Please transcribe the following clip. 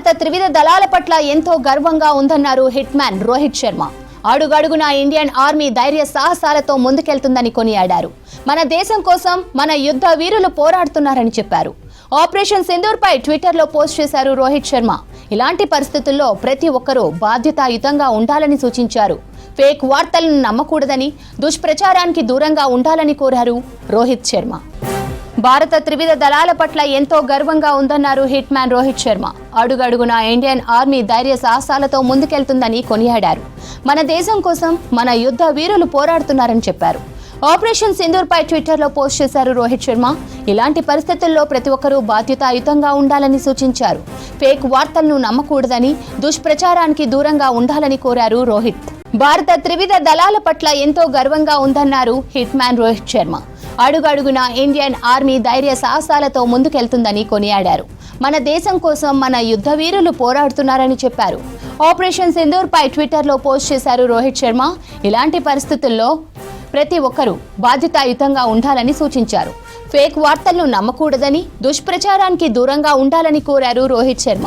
భారత త్రివిధ దళాల పట్ల ఎంతో గర్వంగా ఉందన్నారు హిట్ మ్యాన్ రోహిత్ శర్మ. అడుగడుగున ఇండియన్ ఆర్మీ ధైర్య సాహసాలతో ముందుకెళ్తుందని కొనియాడారు. మన దేశం కోసం మన యుద్ధ వీరులు పోరాడుతున్నారని చెప్పారు. ఆపరేషన్ సింధూర్ పై ట్విట్టర్ లో పోస్ట్ చేశారు రోహిత్ శర్మ. ఇలాంటి పరిస్థితుల్లో ప్రతి ఒక్కరూ బాధ్యతాయుతంగా ఉండాలని సూచించారు. ఫేక్ వార్తలను నమ్మకూడదని, దుష్ప్రచారానికి దూరంగా ఉండాలని కోరారు రోహిత్ శర్మ. భారత త్రివిధ దళాల పట్ల ఎంతో గర్వంగా ఉందన్నారు హిట్ మ్యాన్ రోహిత్ శర్మ. అడుగడుగున ఇండియన్ ఆర్మీ ధైర్య సాహసాలతో ముందుకెళ్తుందని కొనియాడారు. మన దేశం కోసం మన యుద్ధ వీరులు పోరాడుతున్నారని చెప్పారు. ఆపరేషన్ సింధూర్ పై ట్విట్టర్ లో పోస్ట్ చేశారు రోహిత్ శర్మ. ఇలాంటి పరిస్థితుల్లో ప్రతి ఒక్కరూ బాధ్యతాయుతంగా ఉండాలని సూచించారు. ఫేక్ వార్తలను నమ్మకూడదని, దుష్ప్రచారానికి దూరంగా ఉండాలని కోరారు రోహిత్. భారత త్రివిధ దళాల పట్ల ఎంతో గర్వంగా ఉందన్నారు హిట్ మ్యాన్ రోహిత్ శర్మ. అడుగడుగున ఇండియన్ ఆర్మీ ధైర్య సాహసాలతో ముందుకెళ్తుందని కొనియాడారు. మన దేశం కోసం మన యుద్ధ వీరులు పోరాడుతున్నారని చెప్పారు. ఆపరేషన్ సింధూర్ పై ట్విట్టర్ లో పోస్ట్ చేశారు రోహిత్ శర్మ. ఇలాంటి పరిస్థితుల్లో ప్రతి ఒక్కరూ బాధ్యతాయుతంగా ఉండాలని సూచించారు. ఫేక్ వార్తలను నమ్మకూడదని, దుష్ప్రచారానికి దూరంగా ఉండాలని కోరారు రోహిత్ శర్మ.